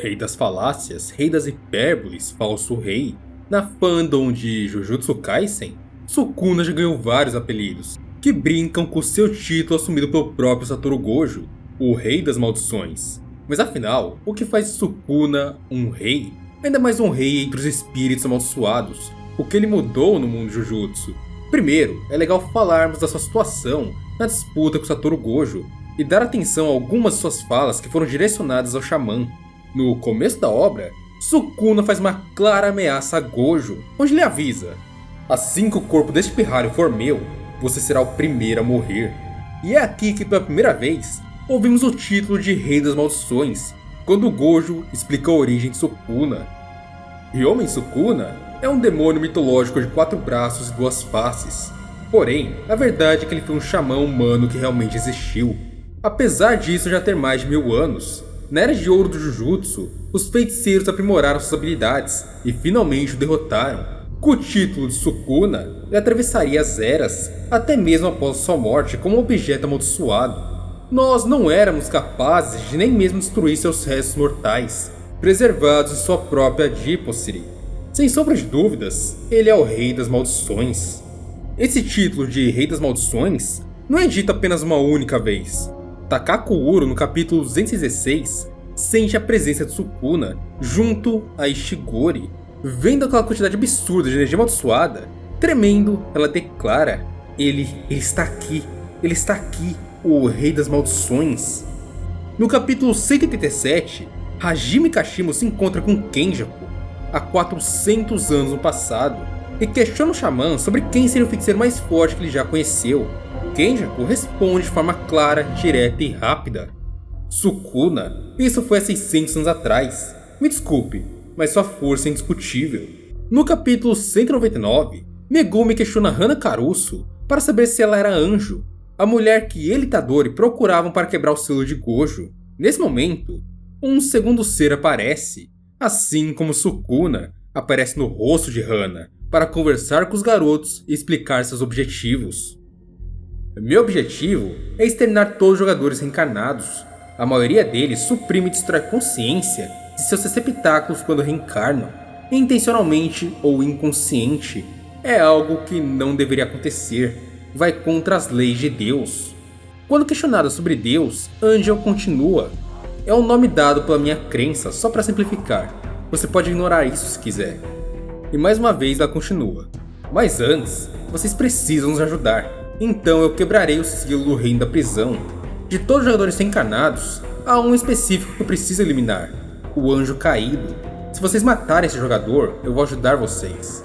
Rei das falácias, rei das hipérboles, falso rei. Na fandom de Jujutsu Kaisen, Sukuna já ganhou vários apelidos, que brincam com seu título assumido pelo próprio Satoru Gojo, o Rei das Maldições. Mas afinal, o que faz Sukuna um rei? Ainda mais um rei entre os espíritos amaldiçoados. O que ele mudou no mundo Jujutsu? Primeiro, é legal falarmos da sua situação na disputa com Satoru Gojo e dar atenção a algumas de suas falas que foram direcionadas ao xamã. No começo da obra, Sukuna faz uma clara ameaça a Gojo, onde lhe avisa: assim que o corpo deste pirralho for meu, você será o primeiro a morrer. E é aqui que pela primeira vez, ouvimos o título de Rei das Maldições, quando Gojo explica a origem de Sukuna. Ryomen Sukuna é um demônio mitológico de 4 braços e 2 faces. Porém, a verdade é que ele foi um xamã humano que realmente existiu. Apesar disso já ter mais de 1000 anos, na Era de Ouro do Jujutsu, os feiticeiros aprimoraram suas habilidades e finalmente o derrotaram. Com o título de Sukuna, ele atravessaria as eras, até mesmo após sua morte como um objeto amaldiçoado. Nós não éramos capazes de nem mesmo destruir seus restos mortais, preservados em sua própria Adipocere. Sem sombra de dúvidas, ele é o Rei das Maldições. Esse título de Rei das Maldições não é dito apenas uma única vez. Takako Uro, no capítulo 216, sente a presença de Sukuna junto a Ishigori. Vendo aquela quantidade absurda de energia amaldiçoada, tremendo, ela declara: ele está aqui, o Rei das Maldições. No capítulo 187, Hajime Kashimo se encontra com Kenjaku, há 400 anos no passado, e questiona o xamã sobre quem seria o feiticeiro mais forte que ele já conheceu. Kenjaku responde de forma clara, direta e rápida: Sukuna, isso foi há 600 anos atrás. Me desculpe, mas sua força é indiscutível. No capítulo 199, Megumi questiona Hana Karuso para saber se ela era anjo, a mulher que ele e Itadori procuravam para quebrar o selo de Gojo. Nesse momento, um segundo ser aparece, assim como Sukuna aparece no rosto de Hana, para conversar com os garotos e explicar seus objetivos. Meu objetivo é exterminar todos os jogadores reencarnados. A maioria deles suprime e destrói a consciência de seus receptáculos quando reencarnam, intencionalmente ou inconsciente. É algo que não deveria acontecer, vai contra as leis de Deus. Quando questionada sobre Deus, Angel continua: é um nome dado pela minha crença só para simplificar, você pode ignorar isso se quiser. E mais uma vez ela continua: mas antes, vocês precisam nos ajudar, então eu quebrarei o sigilo do reino da prisão. De todos os jogadores reencarnados, há um específico que eu preciso eliminar: o Anjo Caído. Se vocês matarem esse jogador, eu vou ajudar vocês.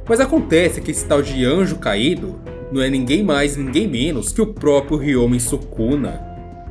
Mas acontece que esse tal de Anjo Caído não é ninguém mais ninguém menos que o próprio Ryomen Sukuna.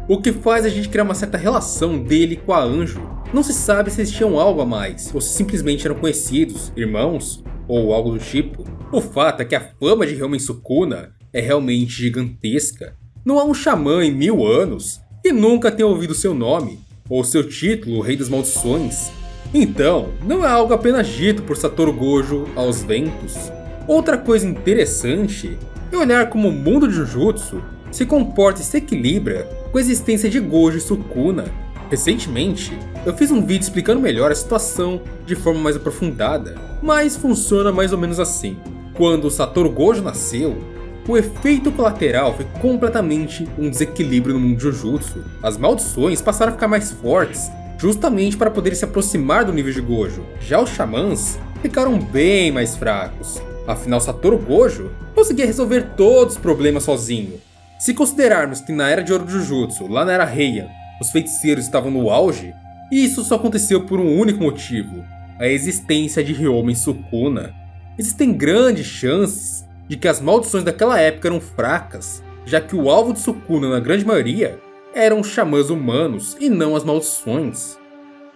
O que faz a gente criar uma certa relação dele com a Anjo. Não se sabe se eles tinham algo a mais, ou se simplesmente eram conhecidos, irmãos, ou algo do tipo. O fato é que a fama de Ryomen Sukuna é realmente gigantesca. Não há um xamã em 1000 anos que nunca tenha ouvido seu nome, ou seu título, o Rei das Maldições. Então, não é algo apenas dito por Satoru Gojo aos ventos. Outra coisa interessante é olhar como o mundo de Jujutsu se comporta e se equilibra com a existência de Gojo e Sukuna. Recentemente, eu fiz um vídeo explicando melhor a situação de forma mais aprofundada, mas funciona mais ou menos assim. Quando Satoru Gojo nasceu, o efeito colateral foi completamente um desequilíbrio no mundo de Jujutsu. As maldições passaram a ficar mais fortes, justamente para poderem se aproximar do nível de Gojo. Já os xamãs ficaram bem mais fracos. Afinal, Satoru Gojo conseguia resolver todos os problemas sozinho. Se considerarmos que na Era de Ouro do Jujutsu, lá na Era Heian, os feiticeiros estavam no auge, isso só aconteceu por um único motivo: a existência de Ryomen Sukuna. Existem grandes chances de que as maldições daquela época eram fracas, já que o alvo de Sukuna, na grande maioria, eram os xamãs humanos e não as maldições.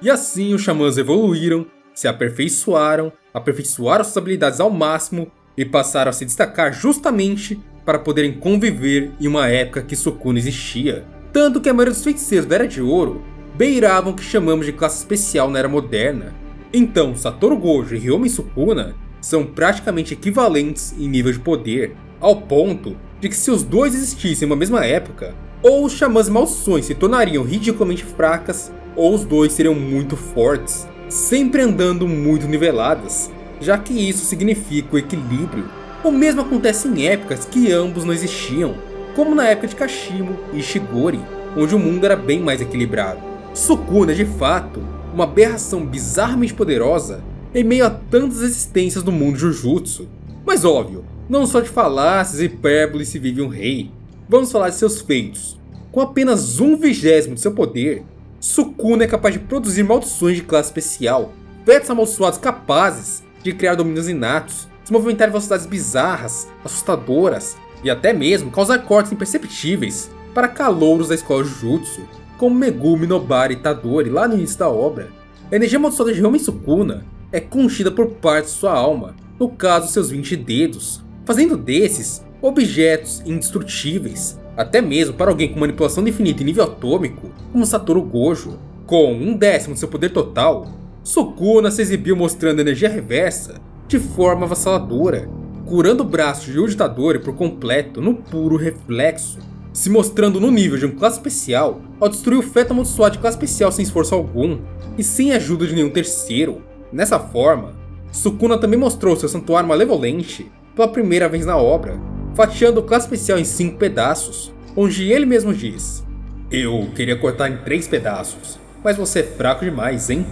E assim os xamãs evoluíram, se aperfeiçoaram suas habilidades ao máximo e passaram a se destacar justamente para poderem conviver em uma época que Sukuna existia. Tanto que a maioria dos feiticeiros da Era de Ouro beiravam o que chamamos de classe especial na Era Moderna. Então, Satoru Gojo e Ryomen Sukuna são praticamente equivalentes em nível de poder, ao ponto de que se os dois existissem em uma mesma época, ou os xamãs e maldições se tornariam ridiculamente fracas, ou os dois seriam muito fortes, sempre andando muito niveladas, já que isso significa o equilíbrio. O mesmo acontece em épocas que ambos não existiam, como na época de Kashimo e Ishigori, onde o mundo era bem mais equilibrado. Sukuna é de fato uma aberração bizarramente poderosa em meio a tantas existências do mundo Jujutsu. Mas óbvio, não só de falácias e hipérboles se vive um rei, vamos falar de seus feitos. Com apenas 1/20 de seu poder, Sukuna é capaz de produzir maldições de classe especial, fetos amaldiçoados capazes de criar domínios inatos, se movimentar em velocidades bizarras, assustadoras e até mesmo causar cortes imperceptíveis para calouros da escola Jujutsu, como Megumi Nobara Itadori lá no início da obra. A energia amaldiçoada de Ryomen Sukuna é contida por parte de sua alma, no caso seus 20 dedos, fazendo desses objetos indestrutíveis, até mesmo para alguém com manipulação infinita em nível atômico, como Satoru Gojo. Com 1/10 de seu poder total, Sukuna se exibiu mostrando energia reversa de forma avassaladora, curando o braço de Yuji Itadori por completo no puro reflexo, se mostrando no nível de um classe especial ao destruir o feto amaldiçoado de classe especial sem esforço algum e sem ajuda de nenhum terceiro. Dessa forma, Sukuna também mostrou seu santuário malevolente pela primeira vez na obra, fatiando o classe especial em 5 pedaços, onde ele mesmo diz: "Eu queria cortar em 3 pedaços, mas você é fraco demais, hein?"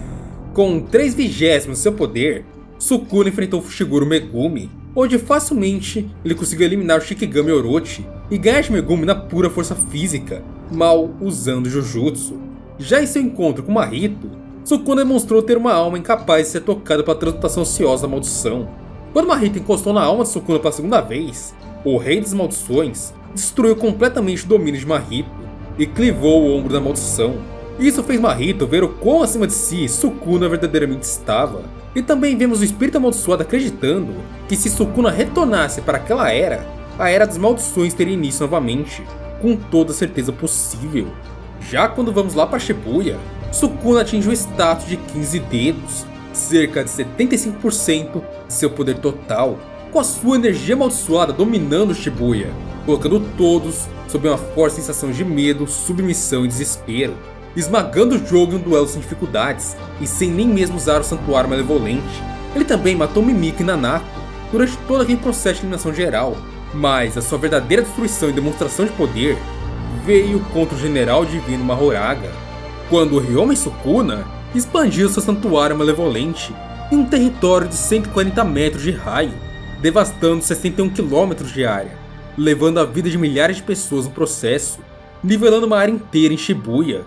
Com 3/20 do seu poder, Sukuna enfrentou Fushiguro Megumi, onde facilmente ele conseguiu eliminar o Shikigami Orochi e ganhar de Megumi na pura força física, mal usando Jujutsu. Já em seu encontro com Mahito, Sukuna demonstrou ter uma alma incapaz de ser tocada pela transmutação ociosa da maldição. Quando Mahito encostou na alma de Sukuna pela segunda vez, o Rei das Maldições destruiu completamente o domínio de Mahito e clivou o ombro da maldição. Isso fez Mahito ver o quão acima de si Sukuna verdadeiramente estava. E também vemos o espírito amaldiçoado acreditando que se Sukuna retornasse para aquela era, a Era das Maldições teria início novamente, com toda certeza possível. Já quando vamos lá para Shibuya, Sukuna atinge o status de 15 dedos, cerca de 75% de seu poder total, com a sua energia amaldiçoada dominando Shibuya, colocando todos sob uma forte sensação de medo, submissão e desespero, esmagando o jogo em um duelo sem dificuldades e sem nem mesmo usar o santuário malevolente. Ele também matou Mimika e Nanako durante todo aquele processo de eliminação geral, mas a sua verdadeira destruição e demonstração de poder veio contra o General Divino Mahoraga, quando Ryomen Sukuna expandiu seu santuário malevolente em um território de 140 metros de raio, devastando 61 km de área, levando a vida de milhares de pessoas no processo, nivelando uma área inteira em Shibuya.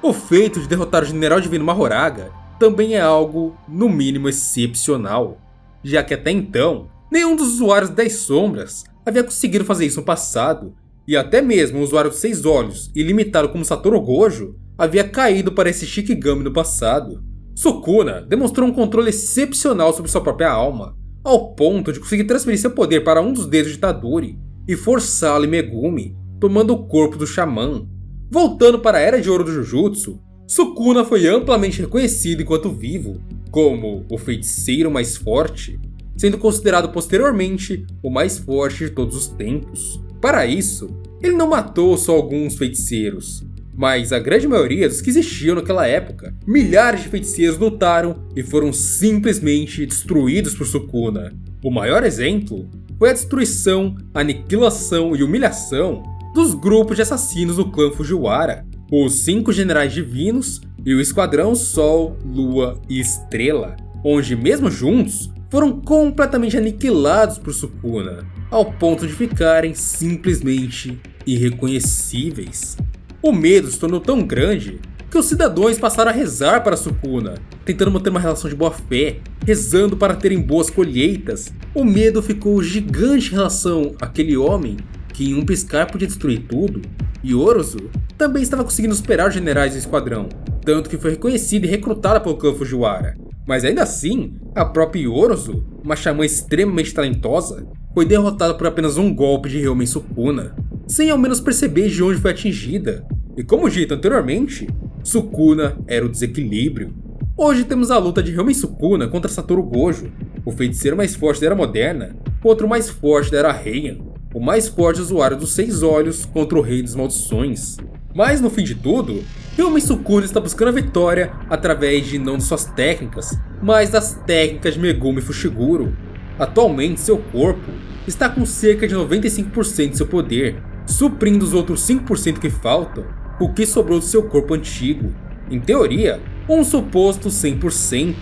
O feito de derrotar o General Divino Mahoraga também é algo, no mínimo, excepcional, já que até então, nenhum dos usuários das Sombras havia conseguido fazer isso no passado, e até mesmo o usuário dos 6 olhos, ilimitado como Satoru Gojo, havia caído para esse Shikigami no passado. Sukuna demonstrou um controle excepcional sobre sua própria alma, ao ponto de conseguir transferir seu poder para um dos dedos de Itadori e forçá-lo em Megumi, tomando o corpo do xamã. Voltando para a Era de Ouro do Jujutsu, Sukuna foi amplamente reconhecido enquanto vivo como o feiticeiro mais forte, sendo considerado posteriormente o mais forte de todos os tempos. Para isso, ele não matou só alguns feiticeiros, mas a grande maioria dos que existiam naquela época. Milhares de feiticeiros lutaram e foram simplesmente destruídos por Sukuna. O maior exemplo foi a destruição, aniquilação e humilhação dos grupos de assassinos do clã Fujiwara, os 5 generais divinos e o esquadrão Sol, Lua e Estrela, onde mesmo juntos foram completamente aniquilados por Sukuna, ao ponto de ficarem simplesmente irreconhecíveis. O medo se tornou tão grande que os cidadãos passaram a rezar para Sukuna, tentando manter uma relação de boa fé, rezando para terem boas colheitas. O medo ficou gigante em relação àquele homem que em um piscar podia destruir tudo, e Orozu também estava conseguindo superar os generais do esquadrão, tanto que foi reconhecida e recrutada pelo clã Fujiwara. Mas ainda assim, a própria Orozu, uma xamã extremamente talentosa, foi derrotada por apenas um golpe de Ryomen Sukuna, sem ao menos perceber de onde foi atingida. E como dito anteriormente, Sukuna era o desequilíbrio. Hoje temos a luta de Ryomen Sukuna contra Satoru Gojo, o feiticeiro mais forte da Era Moderna, contra o mais forte da Era Heian, o mais forte usuário dos 6 olhos contra o Rei das Maldições. Mas no fim de tudo, Ryomen Sukuna está buscando a vitória através de não de suas técnicas, mas das técnicas de Megumi Fushiguro. Atualmente seu corpo está com cerca de 95% de seu poder, suprindo os outros 5% que faltam, o que sobrou do seu corpo antigo. Em teoria, um suposto 100%,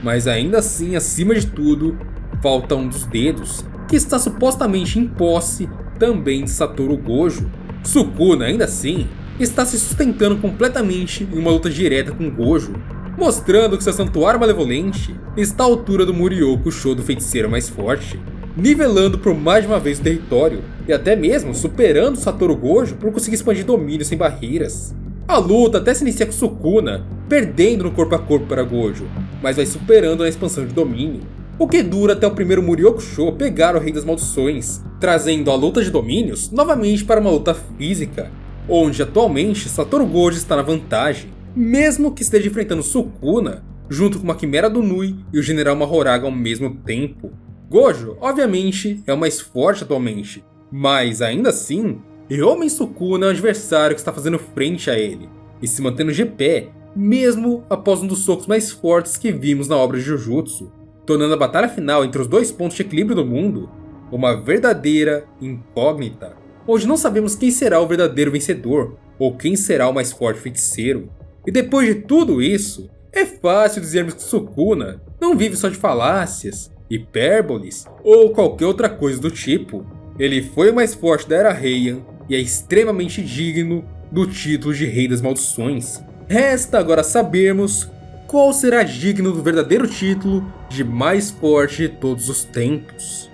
mas ainda assim, acima de tudo, falta um dos dedos, que está supostamente em posse também de Satoru Gojo. Sukuna, ainda assim, está se sustentando completamente em uma luta direta com Gojo, mostrando que seu santuário malevolente está à altura do Murioku Shodo feiticeiro mais forte, nivelando por mais de uma vez o território, e até mesmo superando Satoru Gojo por conseguir expandir domínio sem barreiras. A luta até se inicia com Sukuna perdendo no corpo a corpo para Gojo, mas vai superando na expansão de domínio, o que dura até o primeiro Murioku Shodo pegar o Rei das Maldições, trazendo a luta de domínios novamente para uma luta física, onde atualmente Satoru Gojo está na vantagem, mesmo que esteja enfrentando Sukuna junto com uma Quimera do Nui e o General Mahoraga ao mesmo tempo. Gojo, obviamente, é o mais forte atualmente, mas ainda assim, Ryomen Sukuna é um adversário que está fazendo frente a ele e se mantendo de pé, mesmo após um dos socos mais fortes que vimos na obra de Jujutsu, tornando a batalha final entre os dois pontos de equilíbrio do mundo uma verdadeira incógnita, onde não sabemos quem será o verdadeiro vencedor ou quem será o mais forte feiticeiro. E depois de tudo isso, é fácil dizermos que Sukuna não vive só de falácias, hipérboles ou qualquer outra coisa do tipo. Ele foi o mais forte da Era Heian e é extremamente digno do título de Rei das Maldições. Resta agora sabermos qual será digno do verdadeiro título de mais forte de todos os tempos.